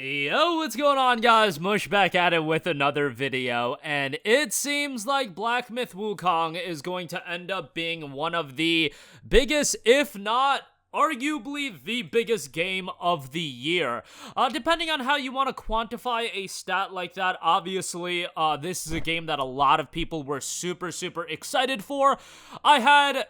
Yo, what's going on, guys? Mush back at it with another video, and it seems like Myth Wukong is going to end up being one of the biggest, if not arguably the biggest game of the year. Depending on how you want to quantify a stat like that, obviously, this is a game that a lot of people were super excited for. I had,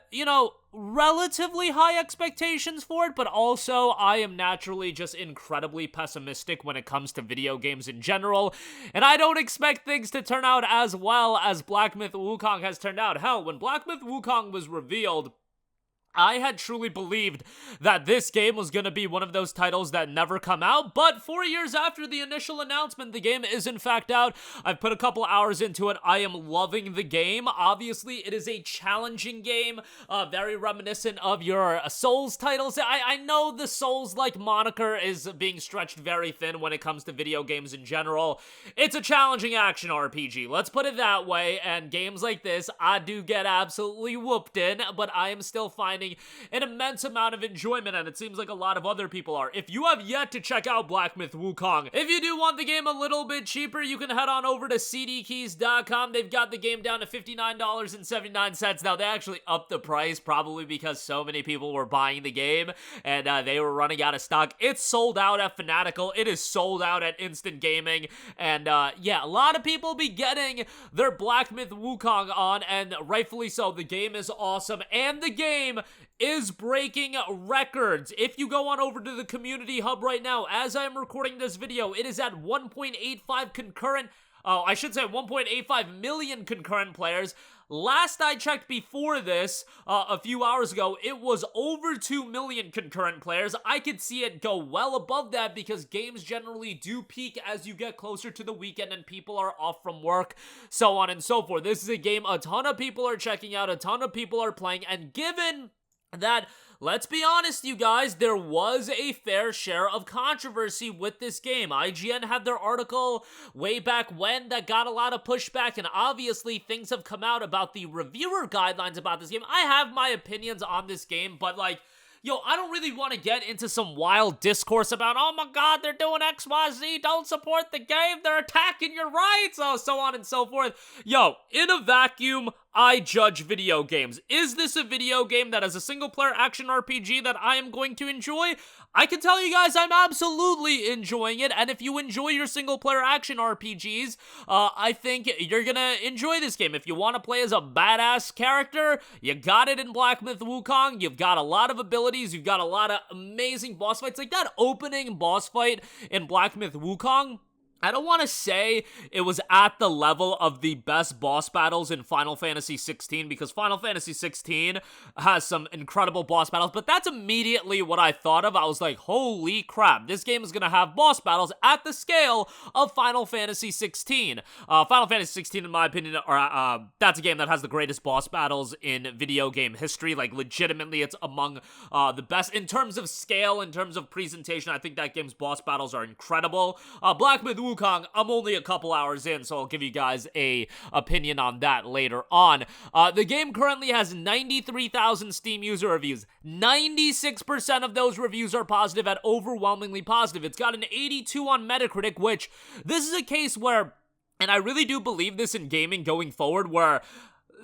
relatively high expectations for it, but also I am naturally just incredibly pessimistic when it comes to video games in general, and I don't expect things to turn out as well as Myth Wukong has turned out. Hell, when Myth Wukong was revealed, I had truly believed that this game was going to be one of those titles that never come out, but 4 years after the initial announcement, the game is in fact out. I've put a couple hours into it. I am loving the game. Obviously, it is a challenging game, very reminiscent of your Souls titles. I know the Souls-like moniker is being stretched very thin when it comes to video games in general. It's a challenging action RPG, let's put it that way, and games like this, I do get absolutely whooped in, but I am still finding an immense amount of enjoyment, and it seems like a lot of other people are. If you have yet to check out Myth Wukong, if you do want the game a little bit cheaper, you can head on over to cdkeys.com. They've got the game down to $59.79. Now, they actually upped the price, probably because so many people were buying the game, and they were running out of stock. It's sold out at Fanatical. It is sold out at Instant Gaming, and yeah, a lot of people be getting their Myth Wukong on, and rightfully so. The game is awesome, and the game is breaking records. If you go on over to the community hub right now, as I'm recording this video, it is at 1.85 concurrent, I should say 1.85 million concurrent players. Last I checked before this, a few hours ago, it was over 2 million concurrent players. I could see it go well above that because games generally do peak as you get closer to the weekend and people are off from work, so on and so forth. This is a game a ton of people are checking out, a ton of people are playing, and given that, let's be honest, you guys, there was a fair share of controversy with this game. IGN had their article way back when that got a lot of pushback, and obviously things have come out about the reviewer guidelines about this game. I have my opinions on this game, but I don't really want to get into some wild discourse about, oh my god, they're doing XYZ, don't support the game, they're attacking your rights, so on and so forth. In a vacuum, I judge video games. Is this a video game that is a single-player action RPG that I am going to enjoy? I can tell you guys I'm absolutely enjoying it, and if you enjoy your single-player action RPGs, I think you're gonna enjoy this game. If you want to play as a badass character, you got it in Myth Wukong. You've got a lot of abilities, you've got a lot of amazing boss fights, like that opening boss fight in Myth Wukong. I don't want to say it was at the level of the best boss battles in Final Fantasy 16, because Final Fantasy 16 has some incredible boss battles, but that's immediately what I thought of. I was like, holy crap, this game is going to have boss battles at the scale of Final Fantasy 16. Final Fantasy 16, in my opinion, that's a game that has the greatest boss battles in video game history. Like, legitimately, it's among the best in terms of scale, in terms of presentation. I think that game's boss battles are incredible. Myth Wukong, I'm only a couple hours in, so I'll give you guys a opinion on that later on. The game currently has 93,000 Steam user reviews. 96% of those reviews are positive, at overwhelmingly positive. It's got an 82 on Metacritic, which this is a case where, and I really do believe this in gaming going forward, where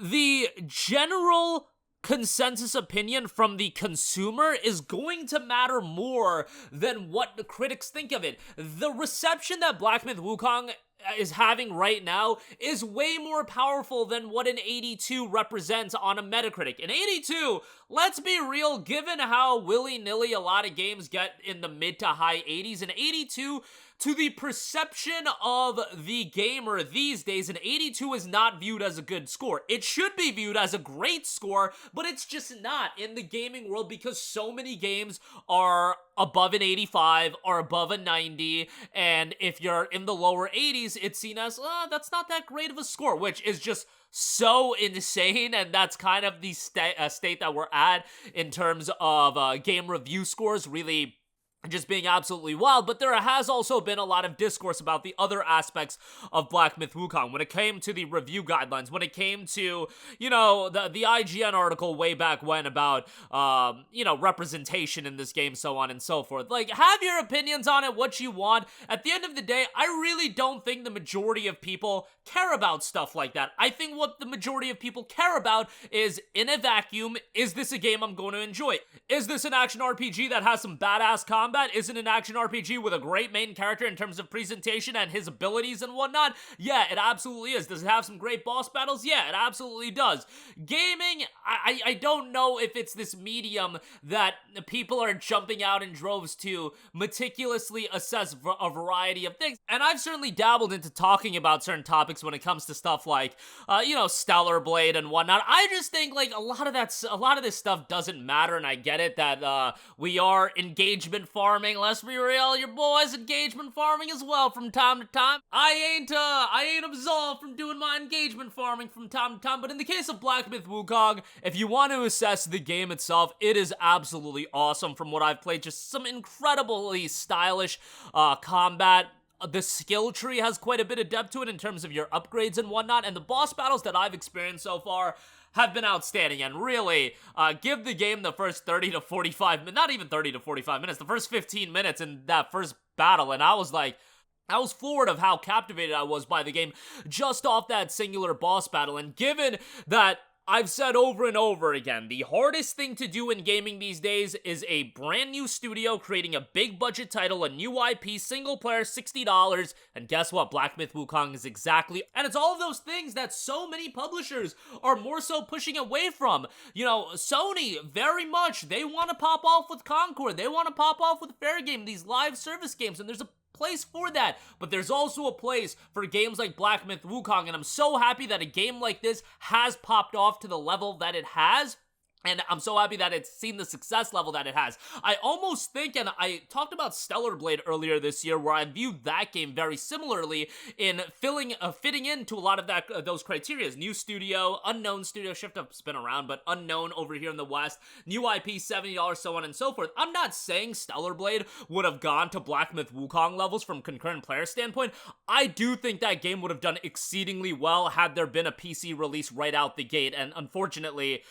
the general consensus opinion from the consumer is going to matter more than what the critics think of it. The reception that Myth Wukong is having right now is way more powerful than what an 82 represents on a Metacritic. An 82, let's be real, given how willy-nilly a lot of games get in the mid to high 80s, an 82 to the perception of the gamer these days, an 82 is not viewed as a good score. It should be viewed as a great score, but it's just not in the gaming world because so many games are above an 85 or above a 90, and if you're in the lower 80s, it's seen as, that's not that great of a score, which is just so insane, and that's kind of the state that we're at in terms of game review scores. Really, just being absolutely wild, but there has also been a lot of discourse about the other aspects of Black Myth Wukong when it came to the review guidelines, when it came to, you know, the IGN article way back when about, you know, representation in this game, so on and so forth. Like, have your opinions on it, what you want. At the end of the day, I really don't think the majority of people care about stuff like that. I think what the majority of people care about is, in a vacuum, is this a game I'm going to enjoy? Is this an action RPG that has some badass combat? Is it an action RPG with a great main character in terms of presentation and his abilities and whatnot? Yeah, it absolutely is. Does it have some great boss battles? Yeah, it absolutely does. Gaming, I don't know if it's this medium that people are jumping out in droves to meticulously assess a variety of things. And I've certainly dabbled into talking about certain topics when it comes to stuff like, you know, Stellar Blade and whatnot. I just think, like, a lot of this stuff doesn't matter, and I get it that we are engagement farming. Let's be real, your boy's engagement farming as well from time to time. I ain't absolved from doing my engagement farming from time to time, but in the case of Black Myth Wukong, if you want to assess the game itself, it is absolutely awesome from what I've played. Just some incredibly stylish combat. The skill tree has quite a bit of depth to it in terms of your upgrades and whatnot, and the boss battles that I've experienced so far have been outstanding. And really, give the game the first 30 to 45 minutes, not even 30 to 45 minutes, the first 15 minutes in that first battle, and I was floored of how captivated I was by the game just off that singular boss battle. And given that I've said over and over again, the hardest thing to do in gaming these days is a brand new studio creating a big budget title, a new IP, single player, $60, and guess what? Black Myth Wukong is exactly, and it's all of those things that so many publishers are more so pushing away from. You know, Sony, very much, they want to pop off with Concurrent, they want to pop off with Fair Game, these live service games, and there's a place for that, but there's also a place for games like Black Myth Wukong, and I'm so happy that a game like this has popped off to the level that it has. And I'm so happy that it's seen the success level that it has. I almost think, and I talked about Stellar Blade earlier this year, where I viewed that game very similarly in fitting into a lot of those criteria. New studio, unknown studio, Shift Up's been around, but unknown over here in the West. New IP, $70, so on and so forth. I'm not saying Stellar Blade would have gone to Black Myth Wukong levels from concurrent player standpoint. I do think that game would have done exceedingly well had there been a PC release right out the gate, and unfortunately,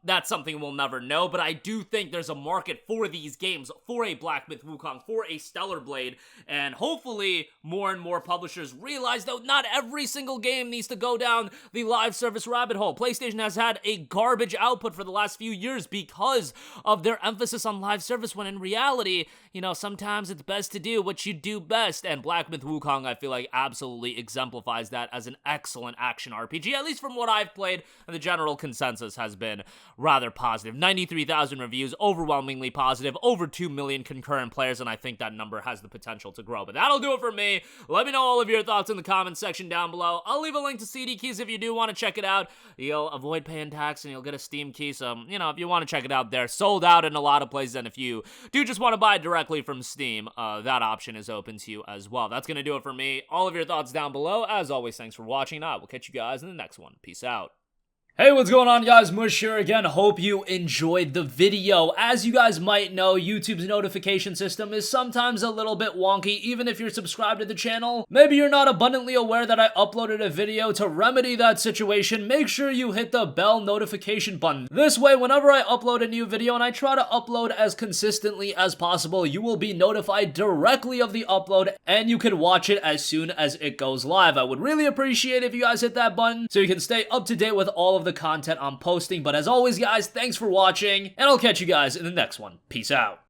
that's something we'll never know, but I do think there's a market for these games, for a Black Myth Wukong, for a Stellar Blade, and hopefully more and more publishers realize that not every single game needs to go down the live service rabbit hole. PlayStation has had a garbage output for the last few years because of their emphasis on live service, when in reality, you know, sometimes it's best to do what you do best, and Black Myth Wukong, I feel like, absolutely exemplifies that as an excellent action RPG, at least from what I've played, and the general consensus has been rather positive. 93,000 reviews, overwhelmingly positive, over 2 million concurrent players, and I think that number has the potential to grow. But that'll do it for me. Let me know all of your thoughts in the comments section down below. I'll leave a link to CD keys if you do want to check it out. You'll avoid paying tax and you'll get a Steam key, so, you know, if you want to check it out, they're sold out in a lot of places, and if you do just want to buy it directly from Steam, that option is open to you as well. That's going to do it for me. All of your thoughts down below. As always, thanks for watching. I will catch you guys in the next one. Peace out. Hey, what's going on, guys? Mush here again. Hope you enjoyed the video. As you guys might know, YouTube's notification system is sometimes a little bit wonky, even if you're subscribed to the channel. Maybe you're not abundantly aware that I uploaded a video. To remedy that situation, make sure you hit the bell notification button. This way, whenever I upload a new video, and I try to upload as consistently as possible, you will be notified directly of the upload, and you can watch it as soon as it goes live. I would really appreciate if you guys hit that button so you can stay up to date with all of the content I'm posting. But as always, guys, thanks for watching, and I'll catch you guys in the next one. Peace out.